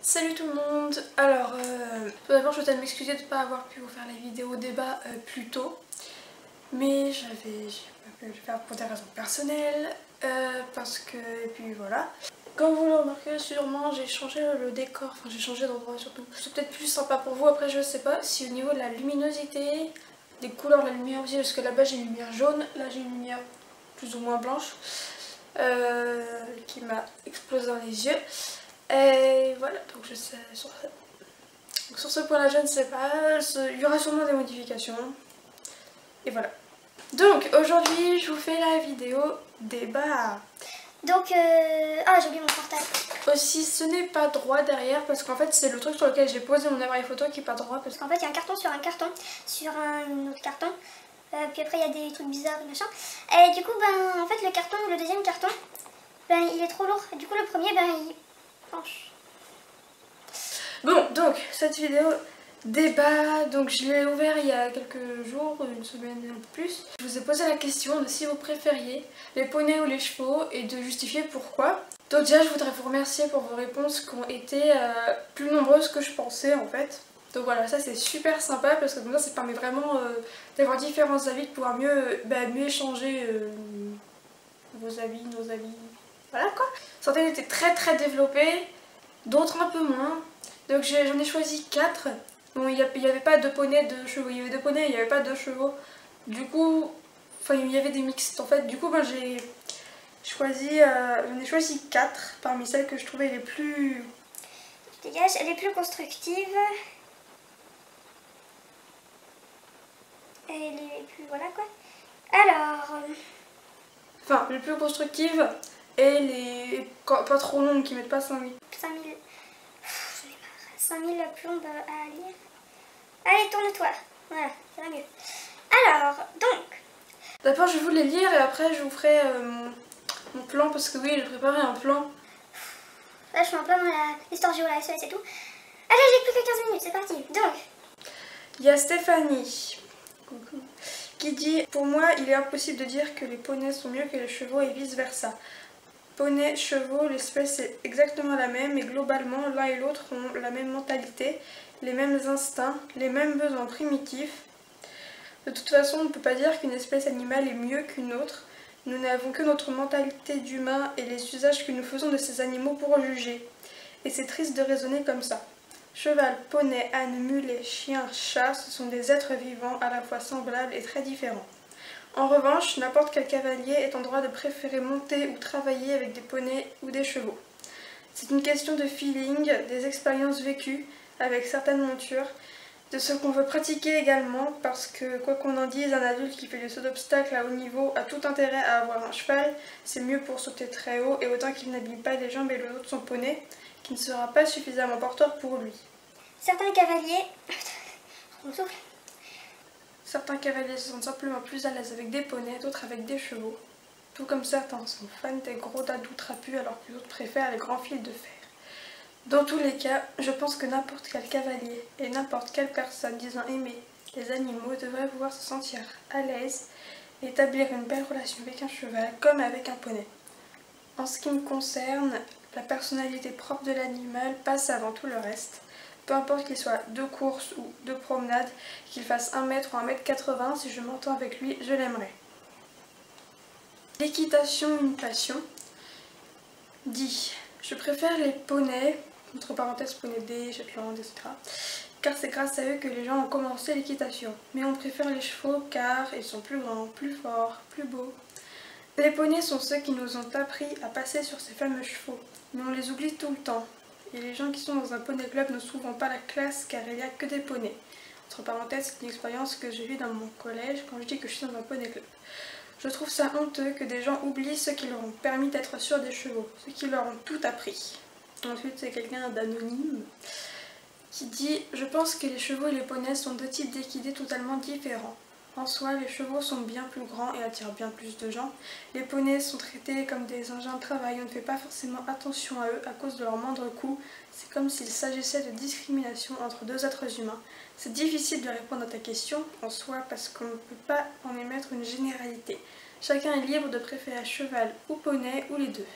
Salut tout le monde. Alors, tout d'abord je tiens à m'excuser de ne pas avoir pu vous faire la vidéo débat plus tôt. Mais j'ai pas pu le faire pour des raisons personnelles. Parce que, et puis voilà. Comme vous le remarquez sûrement, j'ai changé le décor, enfin j'ai changé d'endroit surtout. C'est peut-être plus sympa pour vous, après je sais pas si au niveau de la luminosité, des couleurs de la lumière aussi, parce que là-bas j'ai une lumière jaune, là j'ai une lumière plus ou moins blanche. Qui m'a explosé dans les yeux. Et voilà, donc je sais sur ce point-là, je ne sais pas. Il y aura sûrement des modifications. Et voilà. Donc aujourd'hui, je vous fais la vidéo débat. Donc, ah, j'ai oublié mon portable. Aussi, ce n'est pas droit derrière parce qu'en fait, c'est le truc sur lequel j'ai posé mon appareil photo qui est pas droit. Parce qu'en fait, il y a un carton sur un autre carton. Puis après, il y a des trucs bizarres et machin. Et du coup, ben, en fait, le deuxième carton, ben, il est trop lourd. Et du coup, le premier, ben, il penche. Bon, donc, cette vidéo débat, donc je l'ai ouvert il y a quelques jours, une semaine et un peu plus. Je vous ai posé la question de si vous préfériez les poneys ou les chevaux et de justifier pourquoi. Donc déjà, je voudrais vous remercier pour vos réponses qui ont été plus nombreuses que je pensais en fait. Donc voilà, ça c'est super sympa parce que comme ça permet vraiment d'avoir différents avis, de pouvoir mieux échanger vos avis, nos avis, voilà quoi. Certaines étaient très développées, d'autres un peu moins. Donc j'en ai choisi 4. Bon, il n'y avait pas de poney, de chevaux. Il y avait 2 poneys, il n'y avait pas 2 chevaux. Du coup, enfin il y avait des mixtes en fait. Du coup, ben, j'en ai choisi 4 parmi celles que je trouvais les plus... Je dégage, les plus constructives. Et les plus... voilà quoi. Alors... Enfin, les plus constructives et les pas trop longues qui mettent pas 5000. 5000... J'en ai marre. 5000 plombes à lire. Allez, tourne-toi. Voilà, ça va mieux. Alors, donc... D'abord, je vais vous les lire et après je vous ferai mon plan parce que oui, j'ai préparé un plan. Là, je fais un plan dans l'histoire géo, la SES et tout. Allez, j'ai plus que 15 minutes, c'est parti. Donc... Il y a Stéphanie qui dit « Pour moi, il est impossible de dire que les poneys sont mieux que les chevaux et vice-versa. Poney, chevaux, l'espèce est exactement la même et globalement, l'un et l'autre ont la même mentalité, les mêmes instincts, les mêmes besoins primitifs. De toute façon, on ne peut pas dire qu'une espèce animale est mieux qu'une autre. Nous n'avons que notre mentalité d'humain et les usages que nous faisons de ces animaux pour juger. Et c'est triste de raisonner comme ça. Cheval, poney, âne, mulet, chien, chat, ce sont des êtres vivants à la fois semblables et très différents. En revanche, n'importe quel cavalier est en droit de préférer monter ou travailler avec des poneys ou des chevaux. C'est une question de feeling, des expériences vécues avec certaines montures, de ce qu'on veut pratiquer également, parce que quoi qu'on en dise, un adulte qui fait du saut d'obstacle à haut niveau a tout intérêt à avoir un cheval, c'est mieux pour sauter très haut et autant qu'il n'abîme pas les jambes et le dos de son poney, qui ne sera pas suffisamment porteur pour lui. Certains cavaliers... Certains cavaliers se sentent simplement plus à l'aise avec des poneys, d'autres avec des chevaux. Tout comme certains sont fans des gros dadous trapus alors que d'autres préfèrent les grands fils de fer. Dans tous les cas, je pense que n'importe quel cavalier et n'importe quelle personne disant aimer les animaux devrait pouvoir se sentir à l'aise et établir une belle relation avec un cheval comme avec un poney. En ce qui me concerne, la personnalité propre de l'animal passe avant tout le reste. Peu importe qu'il soit de course ou de promenade, qu'il fasse 1 mètre ou 1,80 m, si je m'entends avec lui, je l'aimerai. L'équitation, une passion. Dit, je préfère les poneys, entre parenthèses poney B, Shetland, etc. Car c'est grâce à eux que les gens ont commencé l'équitation. Mais on préfère les chevaux car ils sont plus grands, plus forts, plus beaux. Les poneys sont ceux qui nous ont appris à passer sur ces fameux chevaux, mais on les oublie tout le temps. Et les gens qui sont dans un poney club n'ont souvent pas la classe car il n'y a que des poneys. Entre parenthèses, c'est une expérience que j'ai vue dans mon collège quand je dis que je suis dans un poney club. Je trouve ça honteux que des gens oublient ce qui leur ont permis d'être sur des chevaux, ce qui leur ont tout appris. Ensuite, c'est quelqu'un d'anonyme qui dit « Je pense que les chevaux et les poneys sont 2 types d'équidés totalement différents. En soi, les chevaux sont bien plus grands et attirent bien plus de gens. Les poneys sont traités comme des engins de travail, on ne fait pas forcément attention à eux à cause de leur moindre coût. C'est comme s'il s'agissait de discrimination entre 2 êtres humains. C'est difficile de répondre à ta question en soi parce qu'on ne peut pas en émettre une généralité. Chacun est libre de préférer cheval ou poney ou les deux.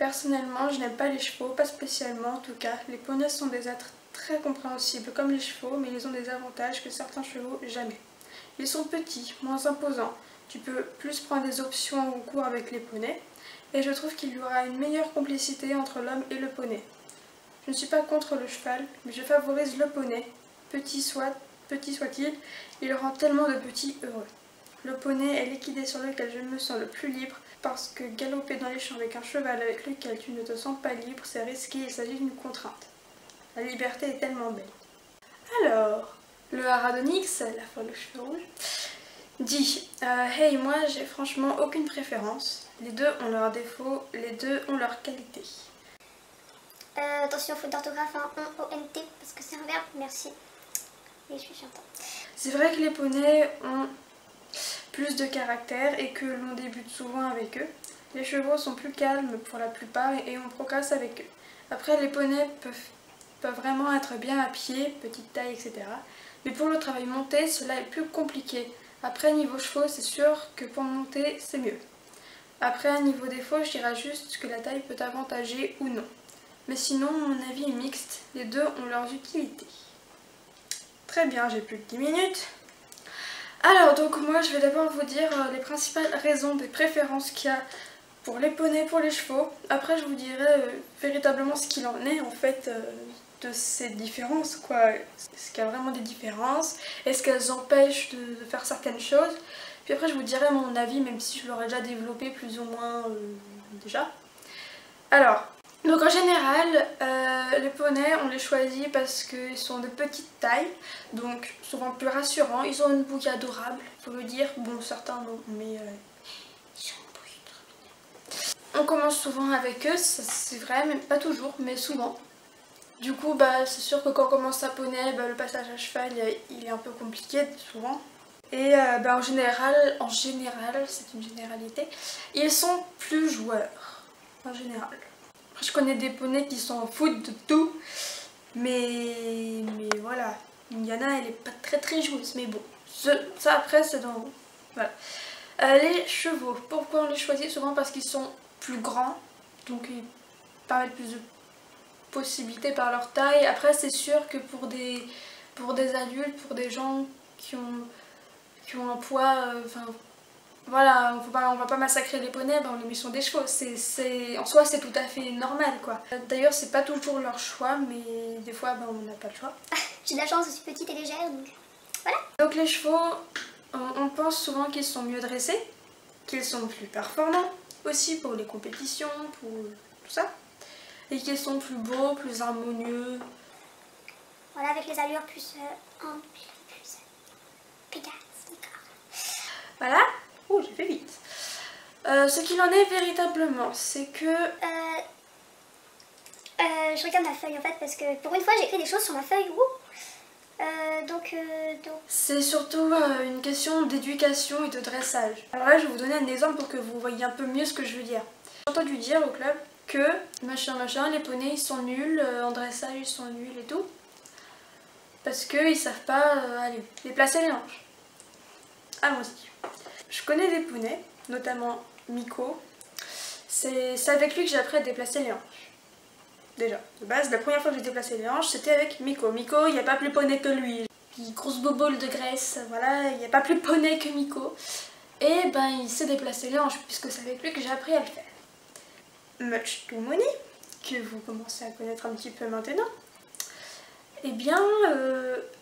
Personnellement, je n'aime pas les chevaux, pas spécialement en tout cas. Les poneys sont des êtres très compréhensibles comme les chevaux, mais ils ont des avantages que certains chevaux jamais. Ils sont petits, moins imposants. Tu peux plus prendre des options en concours avec les poneys, et je trouve qu'il y aura une meilleure complicité entre l'homme et le poney. Je ne suis pas contre le cheval, mais je favorise le poney. Petit soit-il, il rend tellement de petits heureux. Le poney est l'équidé sur lequel je me sens le plus libre, parce que galoper dans les champs avec un cheval avec lequel tu ne te sens pas libre, c'est risqué, il s'agit d'une contrainte. La liberté est tellement belle. Alors, le Haradonyx, la folle aux cheveux rouges, dit hey, moi j'ai franchement aucune préférence. Les deux ont leurs défauts, les deux ont leurs qualités. Attention, faute d'orthographe, hein, O-N-T, parce que c'est un verbe, merci. Et je suis chiante. C'est vrai que les poneys ont plus de caractère et que l'on débute souvent avec eux. Les chevaux sont plus calmes pour la plupart et on progresse avec eux. Après, les poneys peuvent vraiment être bien à pied, petite taille, etc. Mais pour le travail monté, cela est plus compliqué. Après, niveau chevaux, c'est sûr que pour monter, c'est mieux. Après, niveau défaut, je dirais juste que la taille peut avantager ou non. Mais sinon, mon avis est mixte, les deux ont leurs utilités. Très bien, j'ai plus que 10 minutes. Alors, donc moi, je vais d'abord vous dire les principales raisons des préférences qu'il y a pour les poneys, pour les chevaux. Après, je vous dirai véritablement ce qu'il en est, en fait, de ces différences, quoi. Est-ce qu'il y a vraiment des différences? Est-ce qu'elles empêchent de faire certaines choses? Puis après, je vous dirai mon avis, même si je l'aurais déjà développé plus ou moins déjà. Alors, donc en général, les poneys, on les choisit parce qu'ils sont de petite taille, donc souvent plus rassurants. Ils ont une bouille adorable, faut le dire. Bon, certains non, mais ils ont une bouille trop mignonne. On commence souvent avec eux, c'est vrai, mais pas toujours, mais souvent. Du coup, c'est sûr que quand on commence à poney, le passage à cheval, il est un peu compliqué, souvent. Et en général, c'est une généralité, ils sont plus joueurs, en général. Je connais des poneys qui s'en foutent de tout, mais voilà. Il y en a, elle est pas très joueuse, mais bon. Ça après, c'est dans... Voilà. Les chevaux, pourquoi on les choisit? Souvent parce qu'ils sont plus grands, donc ils permettent plus de possibilités par leur taille. Après, c'est sûr que pour des adultes, pour des gens qui ont un poids... Voilà, on va pas massacrer les poneys, on les met sur des chevaux. En soi, c'est tout à fait normal, quoi. D'ailleurs, c'est pas toujours leur choix, mais des fois, on n'a pas le choix. J'ai de la chance, je suis petite et légère, donc voilà. Donc les chevaux, on pense souvent qu'ils sont mieux dressés, qu'ils sont plus performants, aussi pour les compétitions, pour tout ça. Et qu'ils sont plus beaux, plus harmonieux. Voilà, avec les allures plus Pégase, voilà. Oh, j'ai fait vite. Ce qu'il en est véritablement, c'est que... je regarde ma feuille en fait, parce que pour une fois j'ai écrit des choses sur ma feuille. Donc... C'est surtout une question d'éducation et de dressage. Alors là, je vais vous donner un exemple pour que vous voyez un peu mieux ce que je veux dire. J'ai entendu dire au club que machin, les poneys ils sont nuls, en dressage ils sont nuls et tout. Parce qu'ils savent pas déplacer les hanches. Allons-y. Je connais des poneys, notamment Miko. C'est avec lui que j'ai appris à déplacer les hanches. Déjà, de base, la première fois que j'ai déplacé les hanches, c'était avec Miko. Miko, il n'y a pas plus poney que lui. Puis grosse bobole de graisse, voilà, il n'y a pas plus poney que Miko. Et il sait déplacer les hanches, puisque c'est avec lui que j'ai appris à le faire. Much to Money, que vous commencez à connaître un petit peu maintenant. Eh bien,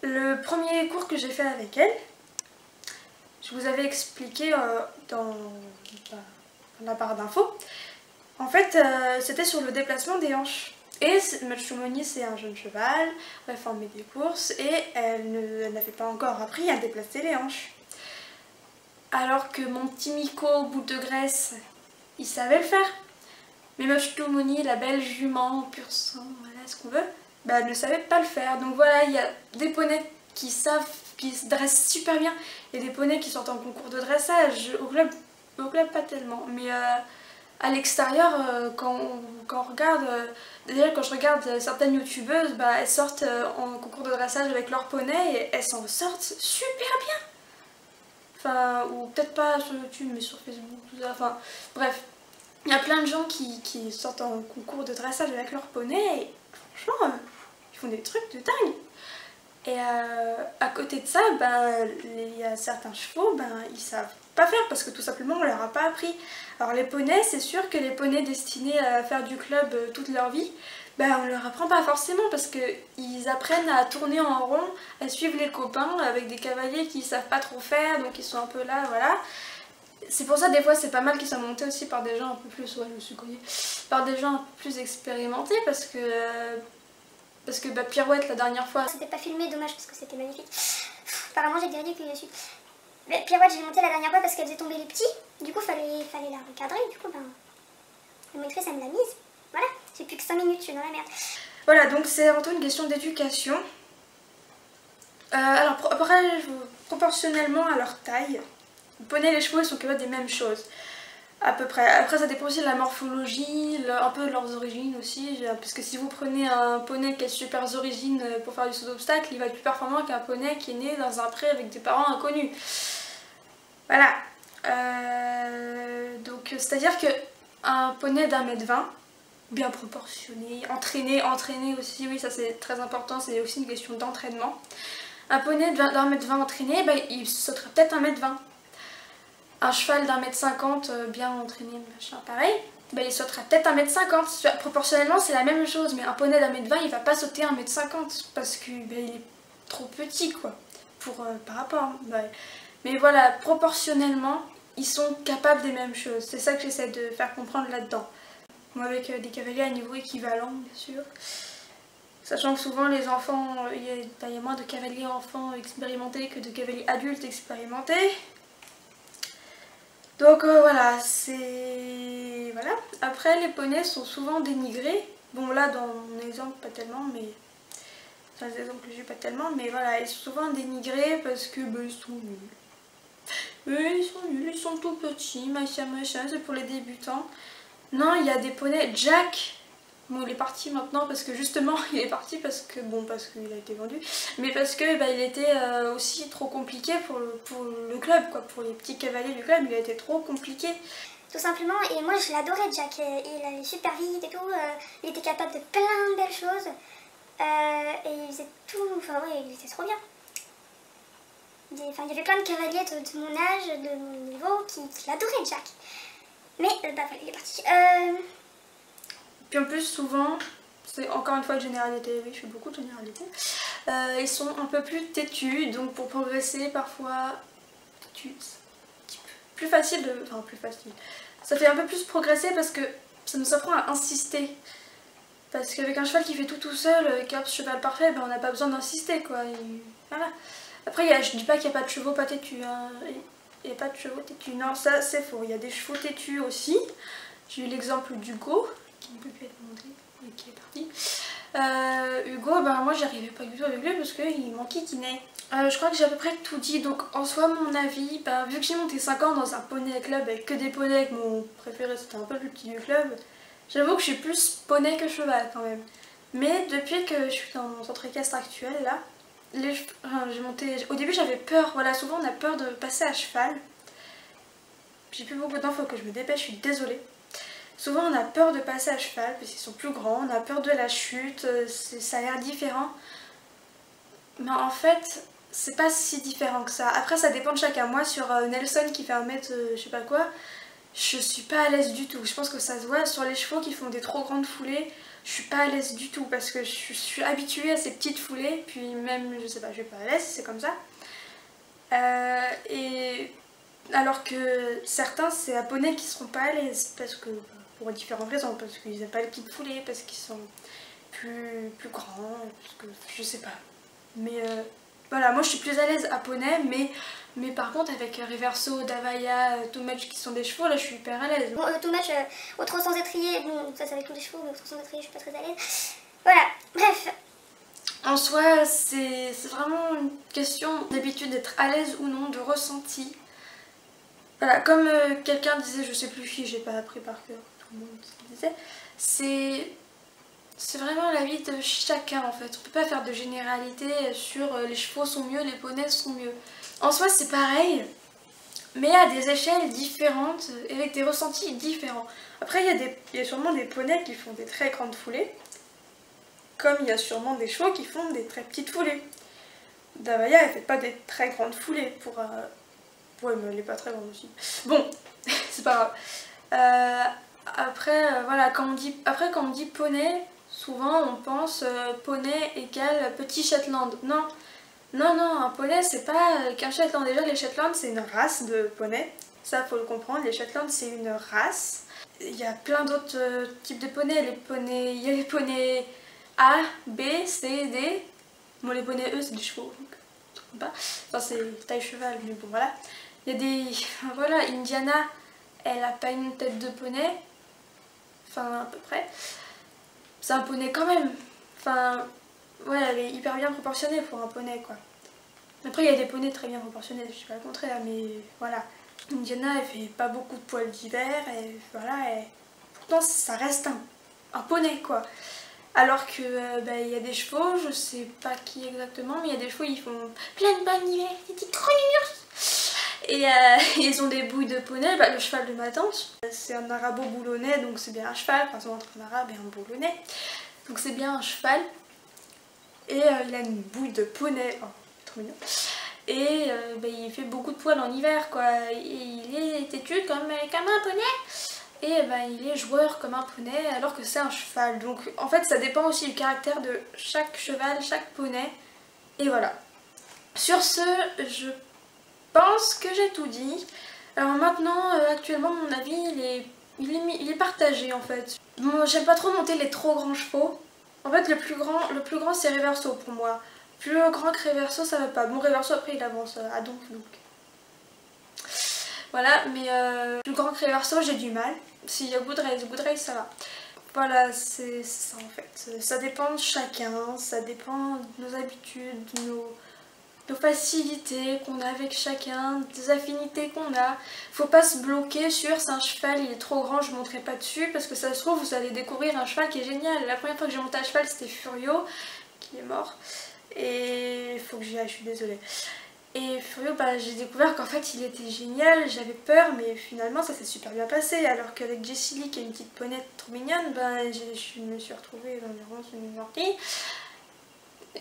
le premier cours que j'ai fait avec elle, je vous avais expliqué dans la barre d'infos. En fait, c'était sur le déplacement des hanches. Et Matchumoni, c'est un jeune cheval, réformé des courses, et elle n'avait pas encore appris à déplacer les hanches. Alors que mon petit Miko, bout de graisse, il savait le faire. Mais Matchumoni, la belle jument, pur sang, voilà ce qu'on veut, elle ne savait pas le faire. Donc voilà, il y a des poneys qui se dressent super bien, et des poneys qui sortent en concours de dressage. Au club pas tellement, mais à l'extérieur, quand on regarde, déjà quand je regarde certaines youtubeuses, elles sortent en concours de dressage avec leur poney et elles s'en sortent super bien. Enfin, ou peut-être pas sur YouTube, mais sur Facebook, tout ça, enfin, bref. Il y a plein de gens qui sortent en concours de dressage avec leur poney et franchement, ils font des trucs de dingue. Et à côté de ça, il y a certains chevaux, ils savent pas faire parce que tout simplement on leur a pas appris. Alors les poneys, c'est sûr que les poneys destinés à faire du club toute leur vie, on leur apprend pas forcément parce qu'ils apprennent à tourner en rond, à suivre les copains avec des cavaliers qui savent pas trop faire, donc ils sont un peu là, voilà. C'est pour ça des fois c'est pas mal qu'ils soient montés aussi par des gens un peu plus, ouais je me suis cognée, par des gens un peu plus expérimentés parce que Pirouette la dernière fois... C'était pas filmé, dommage parce que c'était magnifique. Apparemment j'ai des ridicules dessus. Mais Pirouette j'ai monté la dernière fois parce qu'elle faisait tomber les petits. Du coup fallait la recadrer, du coup la maîtresse elle me l'a mise. Voilà, j'ai plus que 5 minutes, je suis dans la merde. Voilà, donc c'est avant tout une question d'éducation. Alors proportionnellement à leur taille, les poneys et les chevaux ils sont capables des mêmes choses. À peu près. Après ça dépend aussi de la morphologie, un peu de leurs origines aussi, parce que si vous prenez un poney qui a super origines pour faire du saut d'obstacle, il va être plus performant qu'un poney qui est né dans un pré avec des parents inconnus. Voilà. Donc c'est-à-dire que un poney d'1m20, bien proportionné, entraîné aussi, oui ça c'est très important, c'est aussi une question d'entraînement. Un poney d'1m20 entraîné, il sauterait peut-être 1m20. Un cheval d'1m50 bien entraîné, machin pareil, il sautera peut-être 1m50. Proportionnellement c'est la même chose, mais un poney d'1m20 il va pas sauter 1m50 parce que il est trop petit quoi, par rapport. Mais voilà, proportionnellement ils sont capables des mêmes choses, c'est ça que j'essaie de faire comprendre là-dedans. Moi avec des cavaliers à niveau équivalent bien sûr. Sachant que souvent les enfants, il y a moins de cavaliers enfants expérimentés que de cavaliers adultes expérimentés. Donc voilà, c'est... Voilà. Après les poneys sont souvent dénigrés. Bon là dans mon exemple pas tellement, mais... Dans les exemples que j'ai pas tellement, mais voilà, ils sont souvent dénigrés parce que ils sont nuls. Ils sont tout petits, machin, c'est pour les débutants. Non, il y a des poneys, Jack... Bon il est parti maintenant parce que justement il est parti parce qu'il a été vendu, mais parce que il était aussi trop compliqué pour le club quoi, pour les petits cavaliers du club, il a été trop compliqué. Tout simplement, et moi je l'adorais Jack, il allait super vite et tout, il était capable de plein de belles choses, et il faisait tout, enfin ouais il était trop bien. Il y avait plein de cavaliers de mon âge, de mon niveau qui l'adoraient Jack. Mais voilà, il est parti. Puis en plus souvent, c'est encore une fois une généralité, oui je fais beaucoup de généralités, ils sont un peu plus têtus, donc pour progresser parfois, c'est plus facile de... Enfin plus facile, ça fait un peu plus progresser parce que ça nous apprend à insister. Parce qu'avec un cheval qui fait tout seul, qui a un cheval parfait, on n'a pas besoin d'insister quoi. Voilà. Après je dis pas qu'il n'y a pas de chevaux pas têtus, hein. Il n'y a pas de chevaux têtus, non ça c'est faux, il y a des chevaux têtus aussi. J'ai eu l'exemple d'Hugo, qui ne peut plus être montré, mais qui est parti. Hugo, moi j'arrivais pas du tout avec lui parce qu'il m'enquiquinait. Je crois que j'ai à peu près tout dit, donc en soi mon avis, vu que j'ai monté 5 ans dans un poney club avec que des poneys, que mon préféré c'était un peu le plus petit du club, j'avoue que je suis plus poney que cheval quand même. Mais depuis que je suis dans mon centre équestre actuel là, j'ai monté... Au début j'avais peur, voilà souvent on a peur de passer à cheval. J'ai plus beaucoup de temps, faut que je me dépêche, je suis désolée. Souvent on a peur de passer à cheval parce qu'ils sont plus grands, on a peur de la chute, ça a l'air différent. Mais en fait, c'est pas si différent que ça. Après ça dépend de chacun. Moi sur Nelson qui fait 1m je sais pas quoi, je suis pas à l'aise du tout. Je pense que ça se voit sur les chevaux qui font des trop grandes foulées, je suis pas à l'aise du tout parce que je suis habituée à ces petites foulées, puis même, je sais pas, je suis pas à l'aise, c'est comme ça. Et alors que certains c'est à poney qui seront pas à l'aise parce que... pour différentes raisons, parce qu'ils n'aiment pas les petites foulées, parce qu'ils sont plus grands, parce que je sais pas. Mais voilà, moi je suis plus à l'aise à poney, mais par contre avec Reverso, Davaya, Too Much qui sont des chevaux, là je suis hyper à l'aise. Bon, Too Much, autre sans étrier, bon ça c'est avec tous les chevaux, mais autre sans étrier je suis pas très à l'aise. Voilà, bref. En soi, c'est vraiment une question d'habitude d'être à l'aise ou non, de ressenti. Voilà, comme quelqu'un disait, je sais plus qui, j'ai pas appris par cœur, tout le monde disait, c'est vraiment l'avis de chacun en fait. On peut pas faire de généralité sur les chevaux sont mieux, les poneys sont mieux. En soi c'est pareil, mais à des échelles différentes et avec des ressentis différents. Après il y a sûrement des poneys qui font des très grandes foulées, comme il y a sûrement des chevaux qui font des très petites foulées. Davaya elle fait pas des très grandes foulées pour... Ouais mais elle est pas très grande aussi. Bon, c'est pas grave. Après voilà, quand on dit poney, souvent on pense poney égale petit Shetland. Non, non, non, un poney c'est pas qu'un Shetland. Déjà les Shetland c'est une race de poney, ça faut le comprendre, les Shetland c'est une race. Il y a plein d'autres types de poneys, il y a les poneys A, B, C, D. Bon les poneys E c'est des chevaux, donc pas. Enfin c'est taille cheval, mais bon voilà. Il y a des... Voilà, Indiana, elle a pas une tête de poney. Enfin, à peu près. C'est un poney quand même. Enfin, ouais, elle est hyper bien proportionnée pour un poney, quoi. Après, il y a des poneys très bien proportionnés, je suis pas le contraire, mais voilà. Indiana, elle fait pas beaucoup de poils d'hiver, et voilà, pourtant, ça reste un poney, quoi. Alors que, il y a des chevaux, je sais pas qui exactement, mais il y a des chevaux, ils font plein de bonnes hiver, des petits trop mignons. Et ils ont des bouilles de poney, le cheval de ma tante, c'est un arabo-boulonnais, donc c'est bien un cheval, par exemple entre un arabe et un boulonnais. Donc c'est bien un cheval. Et il a une bouille de poney, oh, trop mignon. Et il fait beaucoup de poils en hiver, quoi. Et il est têtu comme un poney. Et il est joueur comme un poney, alors que c'est un cheval. Donc en fait ça dépend aussi du caractère de chaque cheval, chaque poney. Et voilà. Sur ce, je pense que j'ai tout dit. Alors maintenant, actuellement, mon avis, il est partagé en fait. Bon, j'aime pas trop monter les trop grands chevaux. En fait, le plus grand c'est Reverso pour moi. Plus grand que Reverso, ça va pas. Bon, Reverso après il avance à donc. Voilà, mais plus grand que Reverso, j'ai du mal. S'il y a Good Race, ça va. Voilà, c'est ça en fait. Ça dépend de chacun, ça dépend de nos habitudes, de nos facilités qu'on a avec chacun, des affinités qu'on a. Faut pas se bloquer sur c'est un cheval, il est trop grand, je monterai pas dessus, parce que ça se trouve vous allez découvrir un cheval qui est génial. La première fois que j'ai monté un cheval c'était Furio, qui est mort, et il faut que j'y aille, je suis désolée. Et Furio, j'ai découvert qu'en fait il était génial, j'avais peur, mais finalement ça s'est super bien passé, alors qu'avec Jessie Lee qui est une petite ponette trop mignonne, je me suis retrouvée dans une ortie.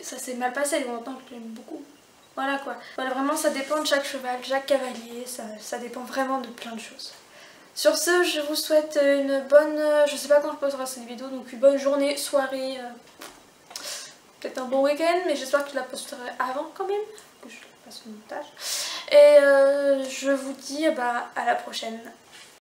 Ça s'est mal passé, longtemps que je l'aime beaucoup. Voilà quoi. Voilà, vraiment ça dépend de chaque cheval, chaque cavalier, ça dépend vraiment de plein de choses. Sur ce, je vous souhaite une bonne... je sais pas quand je poserai cette vidéo, donc une bonne journée, soirée, peut-être un bon week-end, mais j'espère que je la posterai avant quand même, que je fasse le montage. Et je vous dis à la prochaine.